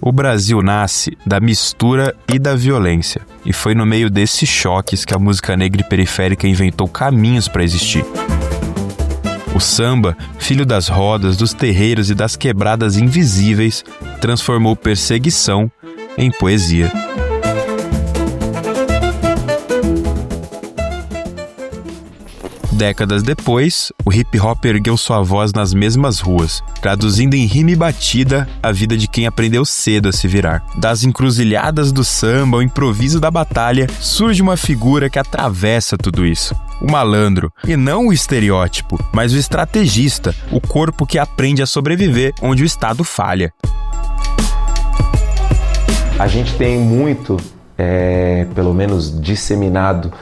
O Brasil nasce da mistura e da violência, e foi no meio desses choques que a música negra e periférica inventou caminhos para existir. O samba, filho das rodas, dos terreiros e das quebradas invisíveis, transformou perseguição em poesia. Décadas depois, o hip-hop ergueu sua voz nas mesmas ruas, traduzindo em rima e batida a vida de quem aprendeu cedo a se virar. Das encruzilhadas do samba ao improviso da batalha, surge uma figura que atravessa tudo isso. O malandro, e não o estereótipo, mas o estrategista, o corpo que aprende a sobreviver onde o Estado falha. A gente tem muito, pelo menos disseminado,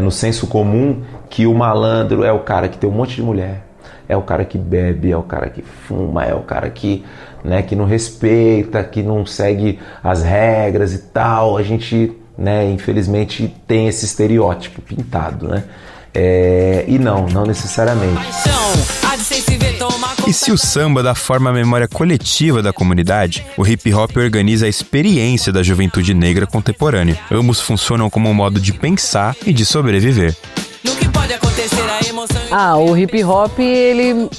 no senso comum, que o malandro é o cara que tem um monte de mulher, é o cara que bebe, é o cara que fuma, é o cara que, que não respeita, que não segue as regras e tal. A gente, infelizmente, tem esse estereótipo pintado, né? E não necessariamente. E se o samba dá forma à memória coletiva da comunidade, o hip-hop organiza a experiência da juventude negra contemporânea. Ambos funcionam como um modo de pensar e de sobreviver. O hip-hop ele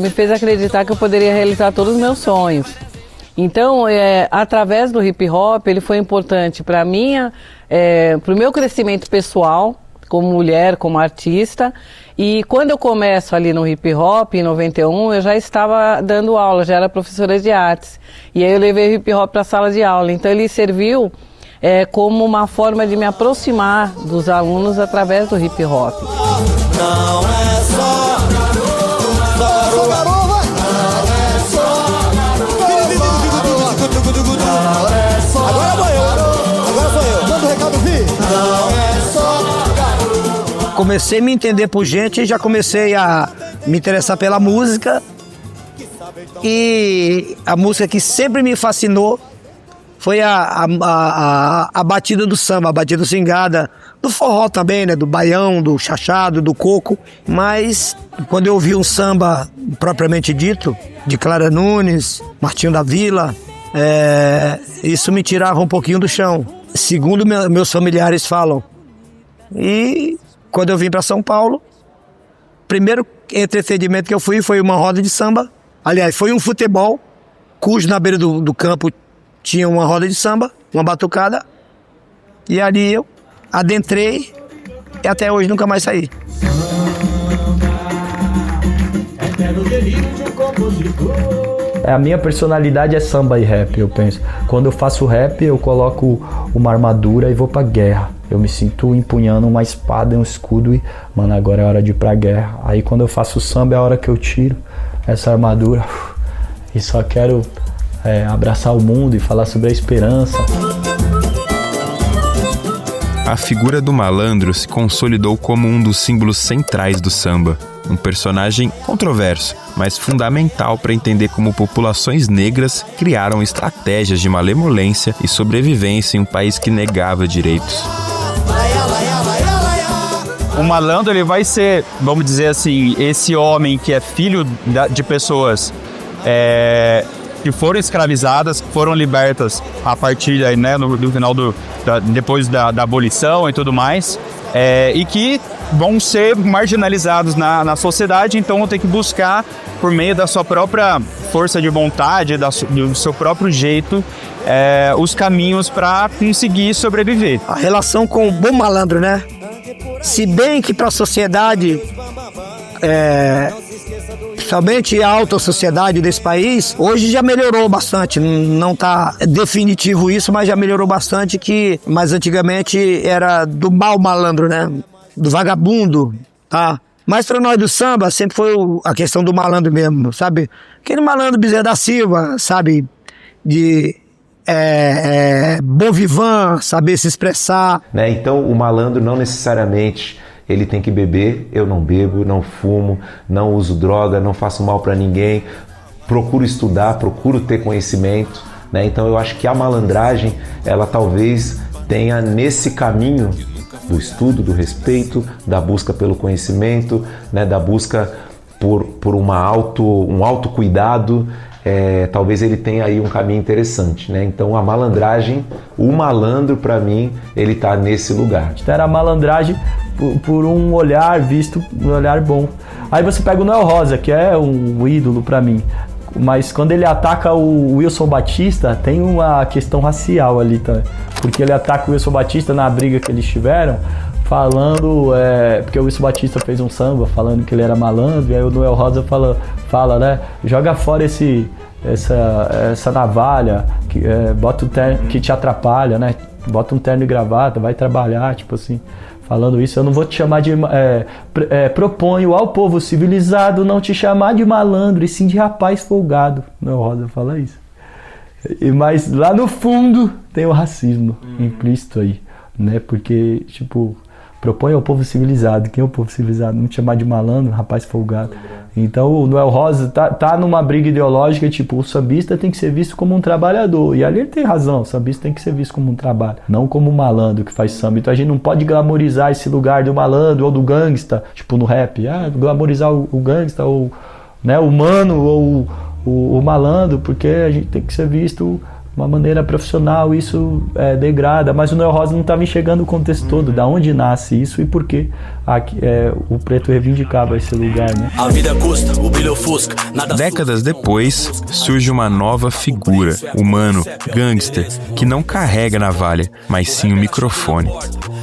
me fez acreditar que eu poderia realizar todos os meus sonhos. Então, através do hip-hop, ele foi importante para o meu crescimento pessoal, como mulher, como artista. E quando eu começo ali no hip-hop, em 91, eu já estava dando aula, já era professora de artes. E aí eu levei o hip-hop para a sala de aula. Então ele serviu como uma forma de me aproximar dos alunos através do hip-hop. Não é só comecei a me entender por gente, já comecei a me interessar pela música. E a música que sempre me fascinou foi a batida do samba, a batida swingada, do forró também, do baião, do chachado, do coco. Mas quando eu ouvi um samba propriamente dito, de Clara Nunes, Martinho da Vila, isso me tirava um pouquinho do chão, segundo meus familiares falam. E quando eu vim para São Paulo, o primeiro entretenimento que eu fui foi uma roda de samba. Aliás, foi um futebol, cujo na beira do campo tinha uma roda de samba, uma batucada. E ali eu adentrei e até hoje nunca mais saí. A minha personalidade é samba e rap, eu penso. Quando eu faço rap, eu coloco uma armadura e vou pra guerra. Eu me sinto empunhando uma espada e um escudo e, mano, agora é hora de ir pra guerra. Aí quando eu faço samba é a hora que eu tiro essa armadura e só quero abraçar o mundo e falar sobre a esperança. A figura do malandro se consolidou como um dos símbolos centrais do samba. Um personagem controverso, mas fundamental para entender como populações negras criaram estratégias de malemolência e sobrevivência em um país que negava direitos. O malandro ele vai ser, vamos dizer assim, esse homem que é filho de pessoas que foram escravizadas, que foram libertas a partir daí, no final depois da abolição e tudo mais, e que vão ser marginalizados na sociedade, então vão ter que buscar, por meio da sua própria força de vontade, do seu próprio jeito, os caminhos para conseguir sobreviver. A relação com o bom malandro, Se bem que para a sociedade, principalmente a alta sociedade desse país, hoje já melhorou bastante. Não está definitivo isso, mas já melhorou bastante, mas antigamente era do mau malandro, do vagabundo, tá? Mas para nós do samba sempre foi a questão do malandro mesmo, sabe? Aquele malandro Bezerra da Silva, sabe? De bom vivant, saber se expressar. Então o malandro não necessariamente ele tem que beber. Eu não bebo, não fumo, não uso droga, não faço mal para ninguém, procuro estudar, procuro ter conhecimento, Então eu acho que a malandragem, ela talvez tenha nesse caminho do estudo, do respeito, da busca pelo conhecimento, da busca por um autocuidado, talvez ele tenha aí um caminho interessante, né? Então a malandragem, o malandro para mim, ele tá nesse lugar. Então era a malandragem por um olhar visto, um olhar bom. Aí você pega o Noel Rosa, que é um ídolo para mim, mas quando ele ataca o Wilson Batista, tem uma questão racial ali, tá? Porque ele ataca o Wilson Batista na briga que eles tiveram, falando, porque o Wilson Batista fez um samba falando que ele era malandro, e aí o Noel Rosa fala, né, joga fora essa navalha, bota o terno que te atrapalha, né, bota um terno e gravata, vai trabalhar, tipo assim, falando isso, eu não vou te chamar de... proponho ao povo civilizado não te chamar de malandro, e sim de rapaz folgado. O Noel Rosa fala isso. Mas lá no fundo tem o racismo implícito aí, né, porque, tipo... Propõe ao povo civilizado. Quem é o povo civilizado? Não te chamar de malandro, rapaz folgado. Então o Noel Rosa tá numa briga ideológica, tipo, o sambista tem que ser visto como um trabalhador. E ali ele tem razão, o sambista tem que ser visto como um trabalho, não como um malandro que faz samba. Então a gente não pode glamorizar esse lugar do malandro ou do gangsta, tipo no rap. Glamorizar o gangsta ou, né, o mano ou o malandro, porque a gente tem que ser visto... uma maneira profissional, isso degrada, mas o Noel Rosa não estava enxergando o contexto todo, da onde nasce isso e por que o preto reivindicava esse lugar, né? A vida custa, o brilho ofusca, nada. Décadas depois, surge uma nova figura, o mano, gangster, que não carrega navalha, mas sim o microfone.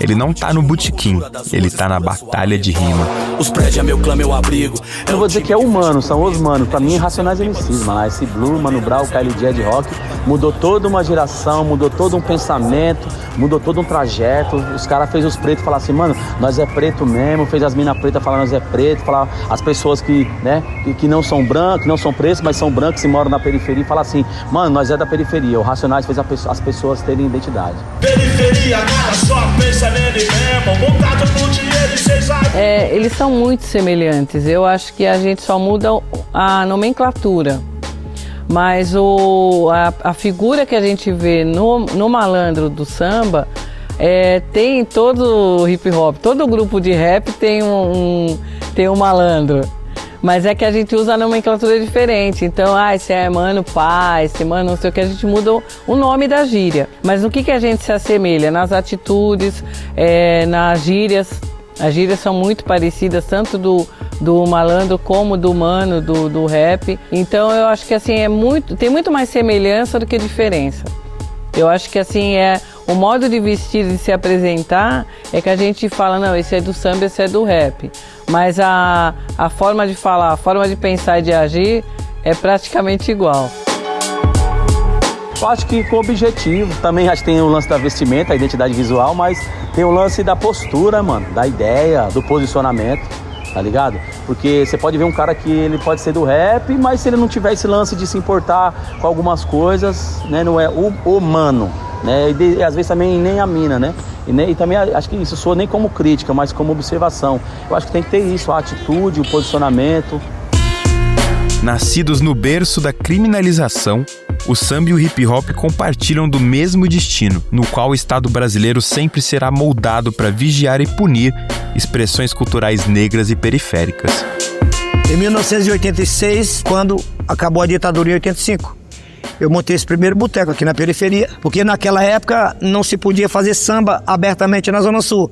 Ele não tá no botequim, ele tá na batalha de rima. Os prédios é meu clã, meu abrigo. Eu não vou dizer que é humano, são os manos. Pra mim, Racionais MCs, mano. Esse Blue, Mano Brown, KLJ de rock, mudou toda uma geração, mudou todo um pensamento, mudou todo um trajeto. Os caras fez os pretos falar assim, mano, nós é preto mesmo. Fez as minas pretas falar nós é preto. Falar as pessoas que, né, que não são brancos, não são pretos, mas são brancos e moram na periferia. Falar assim, mano, nós é da periferia. O Racionais fez as pessoas terem identidade. Periferia, cara, só pensa nele mesmo. Montado no dinheiro e cês eles são muito semelhantes. Eu acho que a gente só muda a nomenclatura. Mas a figura que a gente vê no malandro do samba tem todo o hip hop, todo grupo de rap tem um malandro. Mas é que a gente usa a nomenclatura diferente. Então, esse é mano pai, esse mano não sei o que, a gente muda o nome da gíria. Mas no que a gente se assemelha? Nas atitudes, nas gírias. As gírias são muito parecidas, tanto do malandro como do mano, do rap. Então eu acho que assim, tem muito mais semelhança do que diferença. Eu acho que assim, o modo de vestir, de se apresentar, é que a gente fala, não, esse é do samba, esse é do rap. Mas a forma de falar, a forma de pensar e de agir é praticamente igual. Eu acho que com objetivo, também acho que tem o lance da vestimenta, a identidade visual, mas tem o lance da postura, mano, da ideia, do posicionamento, tá ligado? Porque você pode ver um cara que ele pode ser do rap, mas se ele não tiver esse lance de se importar com algumas coisas, né, não é o mano, né, e às vezes também nem a mina, né? E também acho que isso soa nem como crítica, mas como observação. Eu acho que tem que ter isso, a atitude, o posicionamento. Nascidos no berço da criminalização, o samba e o hip hop compartilham do mesmo destino, no qual o Estado brasileiro sempre será moldado para vigiar e punir expressões culturais negras e periféricas. Em 1986, quando acabou a ditadura em 85, eu montei esse primeiro boteco aqui na periferia, porque naquela época não se podia fazer samba abertamente na Zona Sul.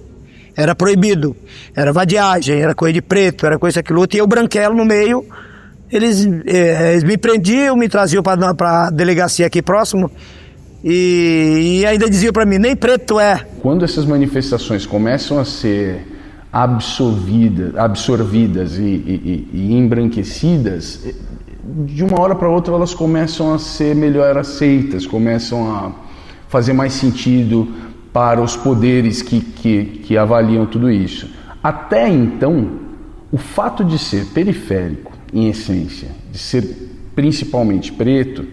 Era proibido, era vadiagem, era coisa de preto, era coisa aquilo outro, e eu branquelo no meio. Eles me prendiam, me traziam para a delegacia aqui próximo e ainda diziam para mim, nem preto é. Quando essas manifestações começam a ser absorvidas e embranquecidas, de uma hora para outra elas começam a ser melhor aceitas, começam a fazer mais sentido para os poderes que avaliam tudo isso. Até então, o fato de ser periférico, em essência, de ser principalmente preto,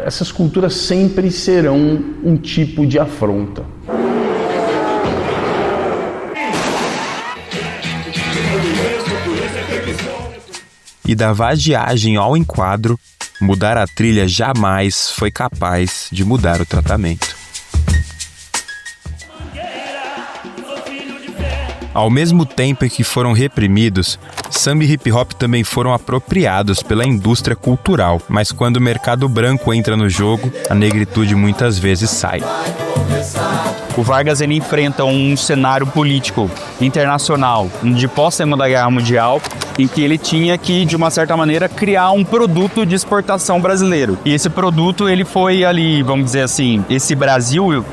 essas culturas sempre serão um tipo de afronta. E da vadiagem ao enquadro, mudar a trilha jamais foi capaz de mudar o tratamento. Sou filho de fé, Ao mesmo tempo em que foram reprimidos, samba e hip hop também foram apropriados pela indústria cultural, mas quando o mercado branco entra no jogo, a negritude muitas vezes sai. O Vargas ele enfrenta um cenário político internacional de pós-Segunda Guerra Mundial, em que ele tinha que, de uma certa maneira, criar um produto de exportação brasileiro. E esse produto ele foi ali, vamos dizer assim, esse Brasil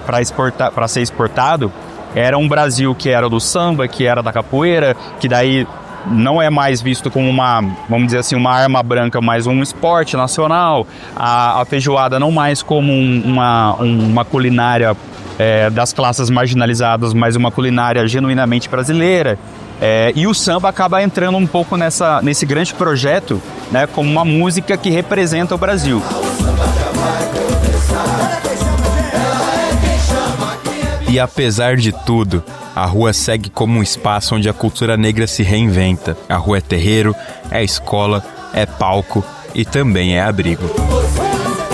para ser exportado era um Brasil que era do samba, que era da capoeira, que daí não é mais visto como uma, vamos dizer assim, uma arma branca, mas um esporte nacional. A feijoada não mais como uma culinária das classes marginalizadas, mas uma culinária genuinamente brasileira. E o samba acaba entrando um pouco nesse grande projeto, né, como uma música que representa o Brasil. E apesar de tudo, a rua segue como um espaço onde a cultura negra se reinventa. A rua é terreiro, é escola, é palco e também é abrigo.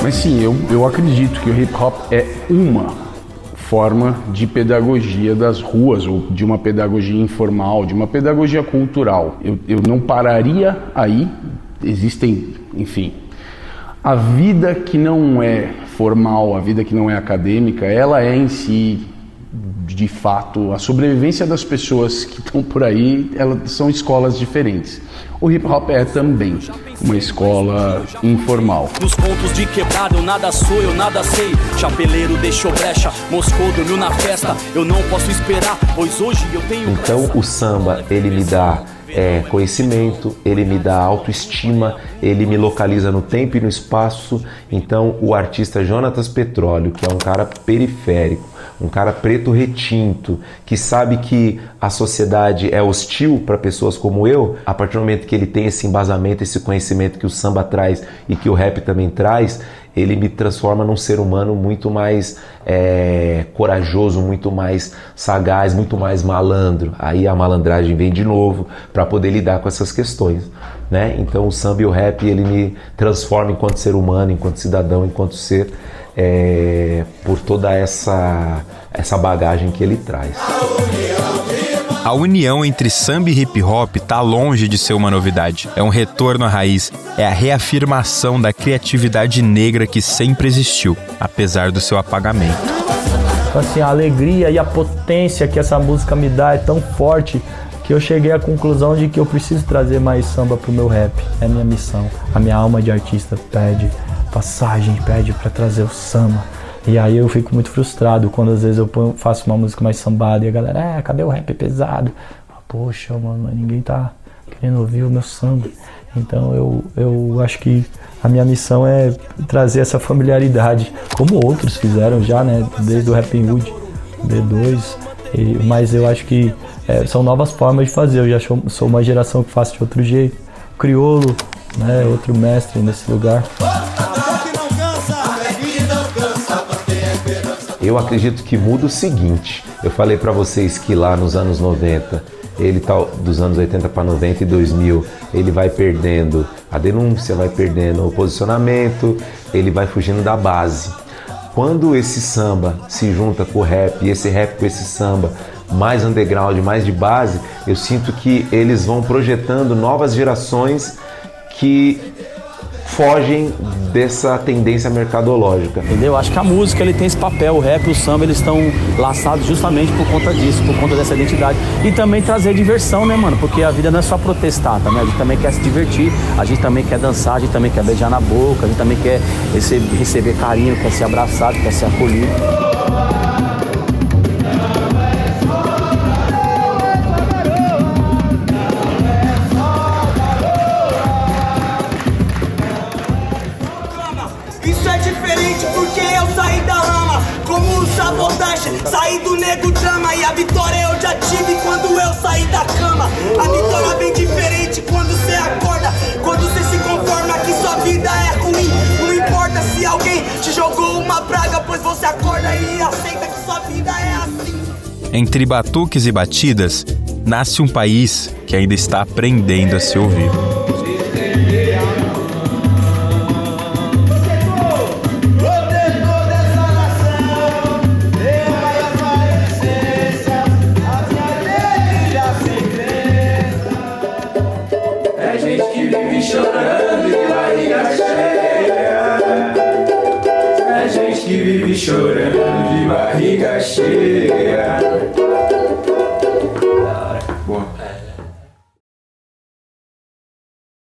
Mas sim, eu acredito que o hip hop é uma forma de pedagogia das ruas, ou de uma pedagogia informal, de uma pedagogia cultural. Eu não pararia aí, existem, enfim. A vida que não é formal, a vida que não é acadêmica, ela é em si, de fato, a sobrevivência das pessoas que estão por aí, elas são escolas diferentes. O hip hop é também uma escola informal. Nos pontos de quebrada eu nada sou, eu nada sei. Chapeleiro deixou brecha, Moscou dormiu na festa. Eu não posso esperar, pois hoje eu tenho... Então o samba, ele me dá conhecimento, ele me dá autoestima, ele me localiza no tempo e no espaço. Então o artista Jonatas Petróleo, que é um cara periférico, um cara preto retinto, que sabe que a sociedade é hostil para pessoas como eu, a partir do momento que ele tem esse embasamento, esse conhecimento que o samba traz e que o rap também traz, ele me transforma num ser humano muito mais corajoso, muito mais sagaz, muito mais malandro. Aí a malandragem vem de novo para poder lidar com essas questões, né? Então o samba e o rap, ele me transforma enquanto ser humano, enquanto cidadão, enquanto ser, por toda essa bagagem que ele traz. A união entre samba e hip hop tá longe de ser uma novidade. É um retorno à raiz, é a reafirmação da criatividade negra que sempre existiu, apesar do seu apagamento. Assim, a alegria e a potência que essa música me dá é tão forte que eu cheguei à conclusão de que eu preciso trazer mais samba pro meu rap. É a minha missão. A minha alma de artista pede passagem, pede pra trazer o samba. E aí eu fico muito frustrado quando às vezes eu faço uma música mais sambada e a galera, cadê o rap pesado? Poxa, mano, ninguém tá querendo ouvir o meu samba. Então eu acho que a minha missão é trazer essa familiaridade, como outros fizeram já, né? Desde o Rapping Hood, D2, mas eu acho que são novas formas de fazer. Eu já sou uma geração que faz de outro jeito. Criolo, né? Outro mestre nesse lugar. Eu acredito que muda o seguinte, eu falei para vocês que lá nos anos 90, ele tá dos anos 80 para 90 e 2000, ele vai perdendo a denúncia, vai perdendo o posicionamento, ele vai fugindo da base. Quando esse samba se junta com o rap, e esse rap com esse samba mais underground, mais de base, eu sinto que eles vão projetando novas gerações que fogem dessa tendência mercadológica. Entendeu? Acho que a música ele tem esse papel, o rap e o samba eles estão laçados justamente por conta disso, por conta dessa identidade. E também trazer diversão, né, mano? Porque a vida não é só protestar, tá, né? A gente também quer se divertir, a gente também quer dançar, a gente também quer beijar na boca, a gente também quer receber carinho, quer ser abraçado, quer ser acolhido. Saí do nego drama e a vitória eu já tive quando eu saí da cama. A vitória vem diferente quando você acorda, quando você se conforma que sua vida é ruim. Não importa se alguém te jogou uma praga, pois você acorda e aceita que sua vida é assim. Entre batuques e batidas, nasce um país que ainda está aprendendo a se ouvir. chorando de barriga cheia. É gente que vive chorando de barriga cheia.